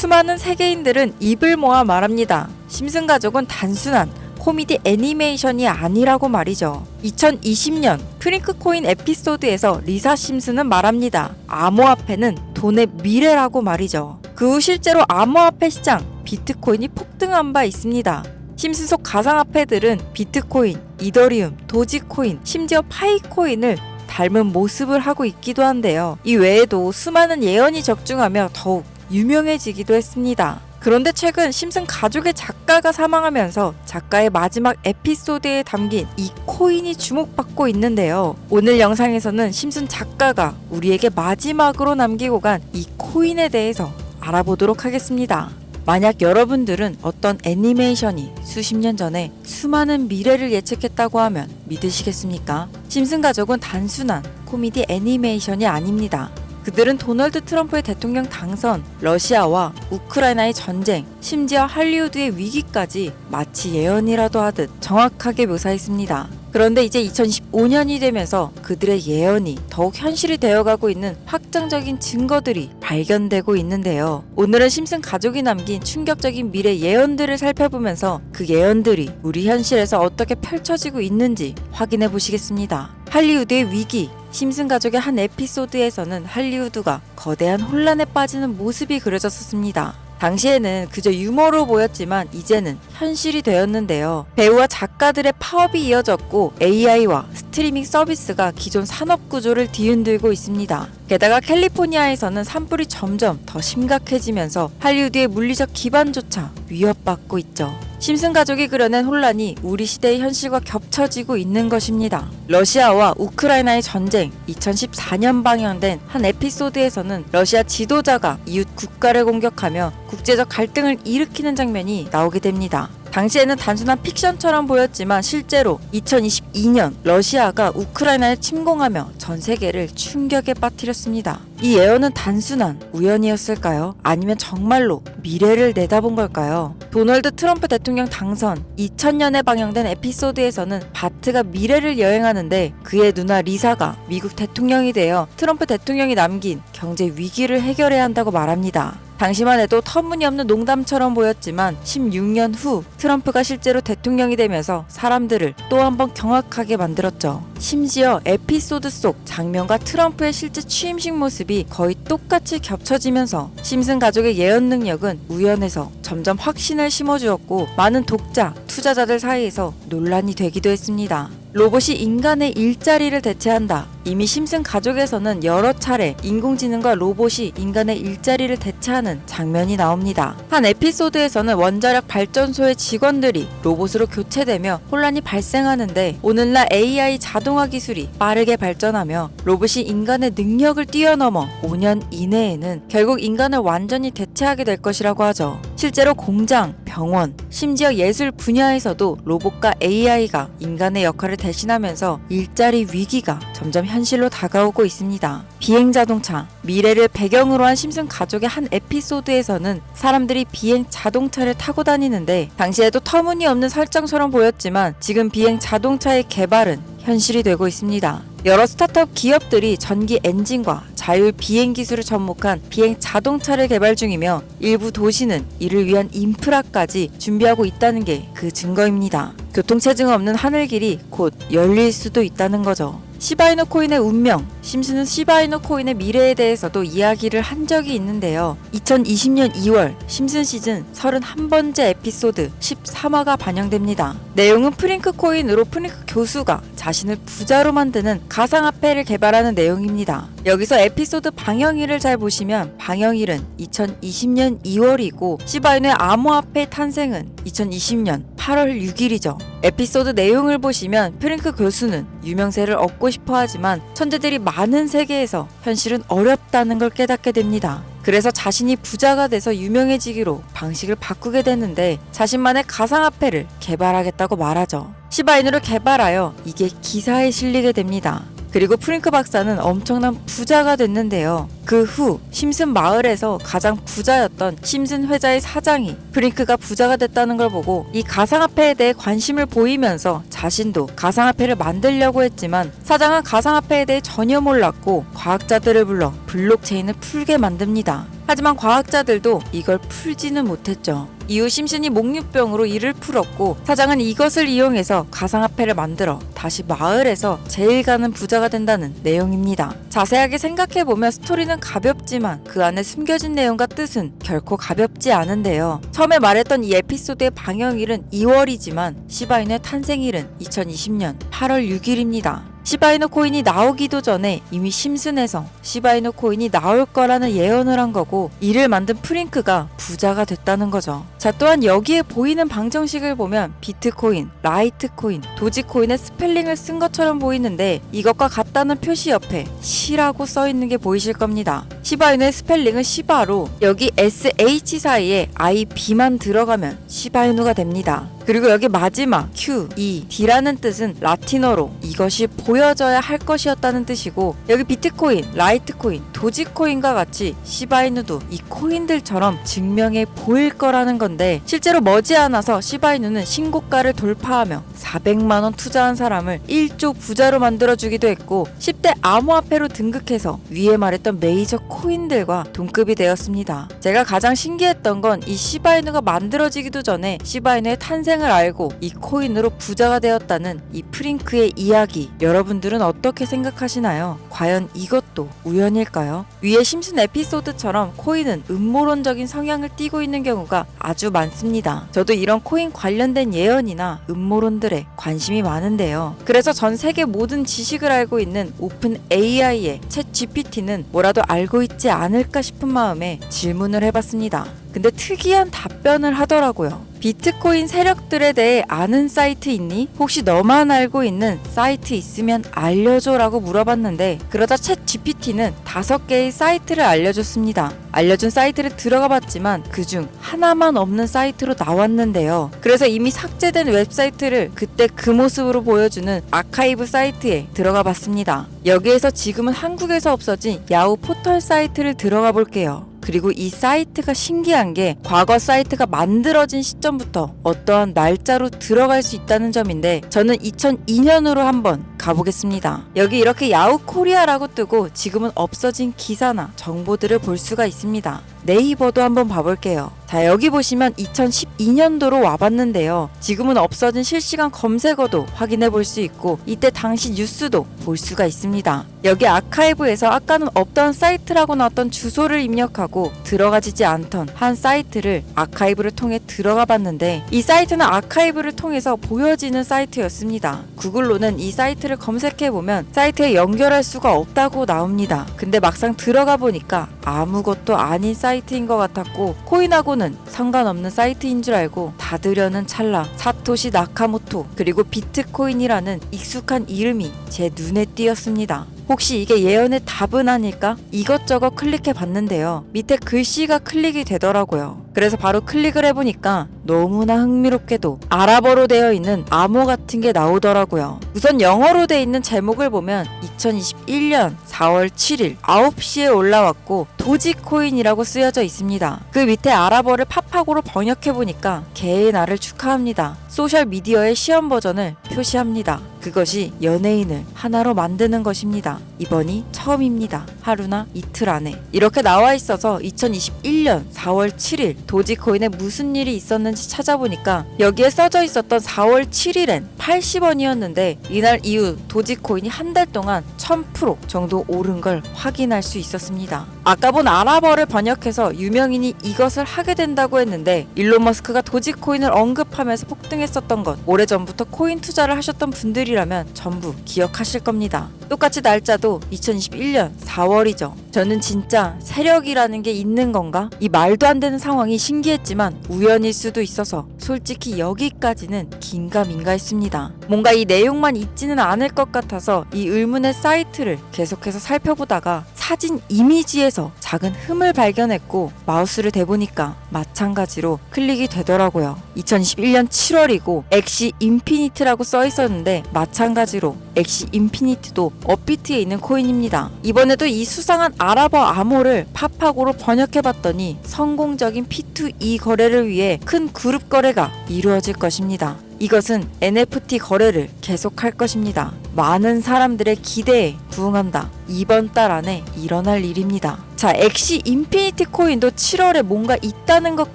수많은 세계인들은 입을 모아 말합니다. 심슨 가족은 단순한 코미디 애니메이션이 아니라고 말이죠. 2020년 프링크 코인 에피소드에서 리사 심슨은 말합니다. 암호화폐는 돈의 미래라고 말이죠. 그 후 실제로 암호화폐 시장 비트코인이 폭등한 바 있습니다. 심슨 속 가상화폐들은 비트코인, 이더리움, 도지코인, 심지어 파이코인을 닮은 모습을 하고 있기도 한데요. 이 외에도 수많은 예언이 적중하며 더욱 유명해지기도 했습니다. 그런데 최근 심슨 가족의 작가가 사망하면서 작가의 마지막 에피소드에 담긴 이 코인이 주목받고 있는데요. 오늘 영상에서는 심슨 작가가 우리에게 마지막으로 남기고 간 이 코인에 대해서 알아보도록 하겠습니다. 만약 여러분들은 어떤 애니메이션이 수십 년 전에 수많은 미래를 예측했다고 하면 믿으시겠습니까? 심슨 가족은 단순한 코미디 애니메이션이 아닙니다. 그들은 도널드 트럼프의 대통령 당선, 러시아와 우크라이나의 전쟁, 심지어 할리우드의 위기까지 마치 예언이라도 하듯 정확하게 묘사했습니다. 그런데 이제 2015년이 되면서 그들의 예언이 더욱 현실이 되어가고 있는 확정적인 증거들이 발견되고 있는데요. 오늘은 심슨 가족이 남긴 충격적인 미래 예언들을 살펴보면서 그 예언들이 우리 현실에서 어떻게 펼쳐지고 있는지 확인해 보시겠습니다. 할리우드의 위기, 심슨 가족의 한 에피소드에서는 할리우드가 거대한 혼란에 빠지는 모습이 그려졌었습니다. 당시에는 그저 유머로 보였지만 이제는 현실이 되었는데요. 배우와 작가들의 파업이 이어졌고 AI와 스트리밍 서비스가 기존 산업 구조를 뒤흔들고 있습니다. 게다가 캘리포니아에서는 산불이 점점 더 심각해지면서 할리우드의 물리적 기반조차 위협받고 있죠. 심슨 가족이 그려낸 혼란이 우리 시대의 현실과 겹쳐지고 있는 것입니다. 러시아와 우크라이나의 전쟁, 2014년 방영된 한 에피소드에서는 러시아 지도자가 이웃 국가를 공격하며 국제적 갈등을 일으키는 장면이 나오게 됩니다. 당시에는 단순한 픽션처럼 보였지만 실제로 2022년 러시아가 우크라이나를 침공하며 전 세계를 충격에 빠뜨렸습니다. 이 예언은 단순한 우연이었을까요? 아니면 정말로 미래를 내다본 걸까요? 도널드 트럼프 대통령 당선 2000년에 방영된 에피소드에서는 바트가 미래를 여행하는데 그의 누나 리사가 미국 대통령이 되어 트럼프 대통령이 남긴 경제 위기를 해결해야 한다고 말합니다. 당시만 해도 터무니없는 농담처럼 보였지만 16년 후 트럼프가 실제로 대통령이 되면서 사람들을 또 한 번 경악하게 만들었죠. 심지어 에피소드 속 장면과 트럼프의 실제 취임식 모습이 거의 똑같이 겹쳐지면서 심슨 가족의 예언 능력은 우연에서 점점 확신을 심어주었고 많은 독자, 투자자들 사이에서 논란이 되기도 했습니다. 로봇이 인간의 일자리를 대체한다. 이미 심슨 가족에서는 여러 차례 인공지능과 로봇이 인간의 일자리를 대체하는 장면이 나옵니다. 한 에피소드에서는 원자력 발전소의 직원들이 로봇으로 교체되며 혼란이 발생하는데 오늘날 AI 자동화 기술이 빠르게 발전하며 로봇이 인간의 능력을 뛰어넘어 5년 이내에는 결국 인간을 완전히 대체하게 될 것이라고 하죠. 실제로 공장, 병원, 심지어 예술 분야에서도 로봇과 AI가 인간의 역할을 대신하면서 일자리 위기가 점점 현실로 다가오고 있습니다. 비행자동차, 미래를 배경으로 한 심슨 가족의 한 에피소드에서는 사람들이 비행 자동차를 타고 다니는데 당시에도 터무니없는 설정처럼 보였지만 지금 비행 자동차의 개발은 현실이 되고 있습니다. 여러 스타트업 기업들이 전기 엔진과 자율 비행 기술을 접목한 비행 자동차를 개발 중이며 일부 도시는 이를 위한 인프라까지 준비하고 있다는 게 그 증거입니다. 교통체증 없는 하늘길이 곧 열릴 수도 있다는 거죠. 시바이누 코인의 운명, 심슨은 시바이누 코인의 미래에 대해서도 이야기를 한 적이 있는데요. 2020년 2월 심슨 시즌 31번째 에피소드 13화가 반영됩니다. 내용은 프링크 코인으로 프링크 교수가 자신을 부자로 만드는 가상화폐를 개발하는 내용입니다. 여기서 에피소드 방영일을 잘 보시면 방영일은 2020년 2월이고 시바이누의 암호화폐 탄생은 2020년 8월 6일이죠. 에피소드 내용을 보시면 프링크 교수는 유명세를 얻고 싶어 하지만 천재들이 많은 세계에서 현실은 어렵다는 걸 깨닫게 됩니다. 그래서 자신이 부자가 돼서 유명해지기로 방식을 바꾸게 되는데 자신만의 가상화폐를 개발하겠다고 말하죠. 시바이누를 개발하여 이게 기사에 실리게 됩니다. 그리고 프링크 박사는 엄청난 부자가 됐는데요. 그 후 심슨 마을에서 가장 부자였던 심슨 회자의 사장이 프링크가 부자가 됐다는 걸 보고 이 가상화폐에 대해 관심을 보이면서 자신도 가상화폐를 만들려고 했지만 사장은 가상화폐에 대해 전혀 몰랐고 과학자들을 불러 블록체인을 풀게 만듭니다. 하지만 과학자들도 이걸 풀지는 못했죠. 이후 심슨이 목류병으로 이를 풀었고 사장은 이것을 이용해서 가상화폐를 만들어 다시 마을에서 제일 가는 부자가 된다는 내용입니다. 자세하게 생각해보면 스토리는 가볍지만 그 안에 숨겨진 내용과 뜻은 결코 가볍지 않은데요. 처음에 말했던 이 에피소드의 방영일은 2월이지만 시바이누의 탄생일은 2020년 8월 6일입니다. 시바이누 코인이 나오기도 전에 이미 심슨에서 시바이누 코인이 나올 거라는 예언을 한 거고 이를 만든 프링크가 부자가 됐다는 거죠. 자, 또한 여기에 보이는 방정식을 보면 비트코인, 라이트코인, 도지코인의 스펠링을 쓴 것처럼 보이는데 이것과 같다는 표시 옆에 시라고 써있는 게 보이실 겁니다. 시바이누의 스펠링은 시바로 여기 SH 사이에 IB만 들어가면 시바이누가 됩니다. 그리고 여기 마지막 Q, E, D라는 뜻은 라틴어로 이것이 보여져야 할 것이었다는 뜻이고 여기 비트코인, 라이트코인, 도지코인과 같이 시바이누도 이 코인들처럼 증명해 보일 거라는 건데 실제로 머지않아서 시바이누는 신고가를 돌파하며 400만원 투자한 사람을 1조 부자로 만들어주기도 했고 10대 암호화폐로 등극해서 위에 말했던 메이저 코인들과 동급이 되었습니다. 제가 가장 신기했던 건 이 시바이누가 만들어지기도 전에 시바이누의 탄생을 알고 이 코인으로 부자가 되었다는 이 프링크의 이야기. 여러분들은 어떻게 생각하시나요? 과연 이것도 우연일까요? 위에 심슨 에피소드처럼 코인은 음모론적인 성향을 띠고 있는 경우가 아주 많습니다. 저도 이런 코인 관련된 예언이나 음모론들에 관심이 많은데요. 그래서 전 세계 모든 지식을 알고 있는 오픈 AI의 챗 GPT는 뭐라도 알고 있지 않을까 싶은 마음에 질문을 해봤습니다. 근데 특이한 답변을 하더라고요. 비트코인 세력들에 대해 아는 사이트 있니? 혹시 너만 알고 있는 사이트 있으면 알려줘 라고 물어봤는데 그러다 챗 GPT는 5개의 사이트를 알려줬습니다. 알려준 사이트를 들어가 봤지만 그중 하나만 없는 사이트로 나왔는데요. 그래서 이미 삭제된 웹사이트를 그때 그 모습으로 보여주는 아카이브 사이트에 들어가 봤습니다. 여기에서 지금은 한국에서 없어진 야후 포털 사이트를 들어가 볼게요. 그리고 이 사이트가 신기한 게 과거 사이트가 만들어진 시점부터 어떠한 날짜로 들어갈 수 있다는 점인데 저는 2002년으로 한번 가보겠습니다. 여기 이렇게 야후 코리아라고 뜨고 지금은 없어진 기사나 정보들을 볼 수가 있습니다. 네이버도 한번 봐볼게요. 자, 여기 보시면 2012년도로 와봤는데요. 지금은 없어진 실시간 검색어도 확인해 볼 수 있고 이때 당시 뉴스도 볼 수가 있습니다. 여기 아카이브에서 아까는 없던 사이트라고 나왔던 주소를 입력하고 들어가지지 않던 한 사이트를 아카이브를 통해 들어가 봤는데 이 사이트는 아카이브를 통해서 보여지는 사이트였습니다. 구글로는 이 사이트를 검색해보면 사이트에 연결할 수가 없다고 나옵니다. 근데 막상 들어가 보니까 아무것도 아닌 사이트인 것 같았고 코인하고는 상관없는 사이트인 줄 알고 닫으려는 찰나 사토시 나카모토 그리고 비트코인이라는 익숙한 이름이 제 눈에 띄었습니다. 혹시 이게 예언의 답은 아닐까? 이것저것 클릭해 봤는데요. 밑에 글씨가 클릭이 되더라고요. 그래서 바로 클릭을 해보니까 너무나 흥미롭게도 아랍어로 되어 있는 암호 같은 게 나오더라고요. 우선 영어로 되어 있는 제목을 보면 2021년 4월 7일 9시에 올라왔고 도지코인이라고 쓰여져 있습니다. 그 밑에 아랍어를 팝하고로 번역해보니까 개의 날을 축하합니다. 소셜미디어의 시험 버전을 표시합니다. 그것이 연예인을 하나로 만드는 것입니다. 이번이 처음입니다. 하루나 이틀 안에. 이렇게 나와 있어서 2021년 4월 7일 도지코인에 무슨 일이 있었는지 찾아보니까 여기에 써져 있었던 4월 7일엔 80원이었는데 이날 이후 도지코인이 한 달 동안 1000% 정도 오른 걸 확인할 수 있었습니다. 아까 본 아랍어를 번역해서 유명인이 이것을 하게 된다고 했는데 일론 머스크가 도지코인을 언급하면서 폭등했었던 것 오래전부터 코인 투자를 하셨던 분들이라면 전부 기억하실 겁니다. 똑같이 날짜도 2021년 4월이죠. 저는 진짜 세력이라는 게 있는 건가? 이 말도 안 되는 상황이 신기했지만 우연일 수도 있어서 솔직히 여기까지는 긴가민가했습니다. 뭔가 이 내용만 있지는 않을 것 같아서 이 의문의 사이트를 계속해서 살펴보다가 사진 이미지에서 작은 흠을 발견했고 마우스를 대보니까 마찬가지로 클릭이 되더라고요. 2021년 7월이고 엑시 인피니트라고 써 있었는데 마찬가지로 엑시 인피니트도 업비트에 있는 코인입니다. 이번에도 이 수상한 아랍어 암호를 팝하고로 번역해봤더니 성공적인 P2E 거래를 위해 큰 그룹 거래가 이루어질 것입니다. 이것은 NFT 거래를 계속할 것입니다. 많은 사람들의 기대에 부응한다. 이번 달 안에 일어날 일입니다. 자, 엑시 인피니티 코인도 7월에 뭔가 있다는 것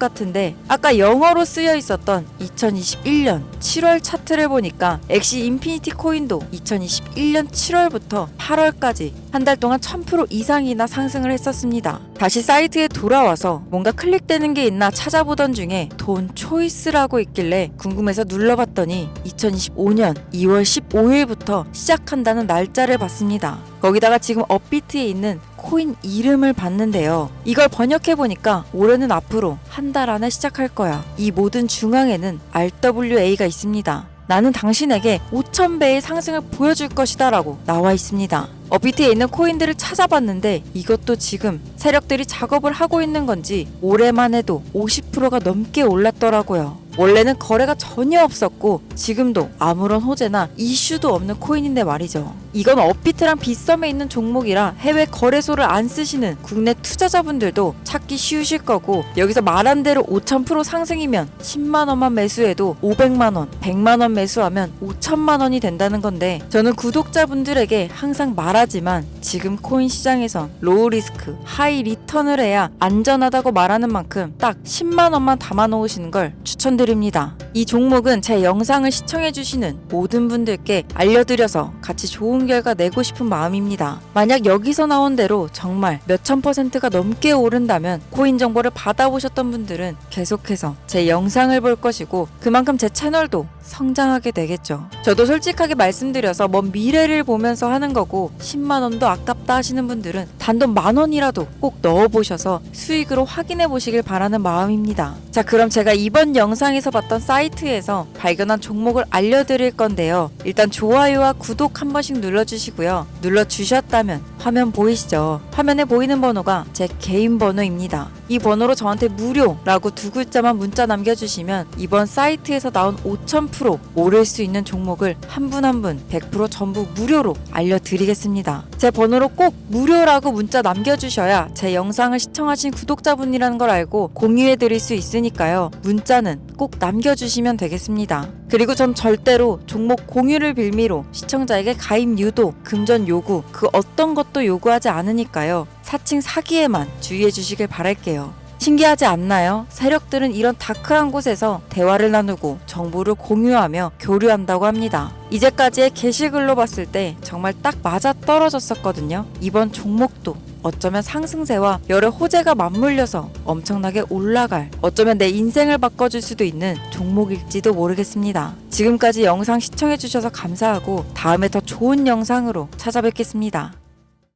같은데 아까 영어로 쓰여 있었던 2021년 7월 차트를 보니까 엑시 인피니티 코인도 2021년 7월부터 8월까지 한 달 동안 1000% 이상이나 상승을 했었습니다. 다시 사이트에 돌아와서 뭔가 클릭되는 게 있나 찾아보던 중에 돈 초이스라고 있길래 궁금해서 눌러봤더니 2025년 2월 15일부터 시작한다는 날짜를 봤습니다. 거기다가 지금 업비트에 있는 코인 이름을 봤는데요. 이걸 번역해보니까 올해는 앞으로 한 달 안에 시작할 거야. 이 모든 중앙에는 RWA가 있습니다. 나는 당신에게 5000배의 상승을 보여줄 것이다 라고 나와 있습니다. 업비트에 있는 코인들을 찾아봤는데 이것도 지금 세력들이 작업을 하고 있는 건지 올해만 해도 50%가 넘게 올랐더라고요. 원래는 거래가 전혀 없었고 지금도 아무런 호재나 이슈도 없는 코인인데 말이죠. 이건 업비트랑 빗썸에 있는 종목이라 해외 거래소를 안 쓰시는 국내 투자자분들도 찾기 쉬우실 거고 여기서 말한 대로 5000% 상승이면 10만원만 매수해도 500만원, 100만원 매수하면 5천만원이 된다는 건데 저는 구독자분들에게 항상 말하지만 지금 코인 시장에선 로우 리스크, 하이 리턴을 해야 안전하다고 말하는 만큼 딱 10만원만 담아 놓으시는 걸 추천드립니다. 이 종목은 제 영상을 시청해주시는 모든 분들께 알려드려서 같이 좋은 결과 내고 싶은 마음입니다. 만약 여기서 나온 대로 정말 몇천 %가 넘게 오른다면 코인 정보를 받아보셨던 분들은 계속해서 제 영상을 볼 것이고 그만큼 제 채널도 성장하게 되겠죠. 저도 솔직하게 말씀드려서 먼 미래를 보면서 하는 거고 10만원도 아깝다 하시는 분들은 단돈 10,000원이라도 꼭 넣어보셔서 수익으로 확인해 보시길 바라는 마음입니다. 자, 그럼 제가 이번 영상에서 봤던 사이트에서 발견한 종목을 알려드릴 건데요. 일단 좋아요와 구독 한 번씩 눌러주시고요. 눌러주셨다면 화면 보이시죠? 화면에 보이는 번호가 제 개인 번호입니다. 이 번호로 저한테 무료라고 두 글자만 문자 남겨주시면 이번 사이트에서 나온 5000% 오를 수 있는 종목을 한 분 한 분 100% 전부 무료로 알려드리겠습니다. 제 번호로 꼭 무료라고 문자 남겨주셔야 제 영상을 시청하신 구독자분이라는 걸 알고 공유해드릴 수 있으니까요. 문자는 꼭 남겨주시면 되겠습니다. 그리고 전 절대로 종목 공유를 빌미로 시청자에게 가입 유도, 금전 요구 그 어떤 것도 요구하지 않으니까요. 사칭 사기에만 주의해 주시길 바랄게요. 신기하지 않나요? 세력들은 이런 다크한 곳에서 대화를 나누고 정보를 공유하며 교류한다고 합니다. 이제까지의 게시글로 봤을 때 정말 딱 맞아 떨어졌었거든요. 이번 종목도 어쩌면 상승세와 여러 호재가 맞물려서 엄청나게 올라갈, 어쩌면 내 인생을 바꿔줄 수도 있는 종목일지도 모르겠습니다. 지금까지 영상 시청해주셔서 감사하고 다음에 더 좋은 영상으로 찾아뵙겠습니다.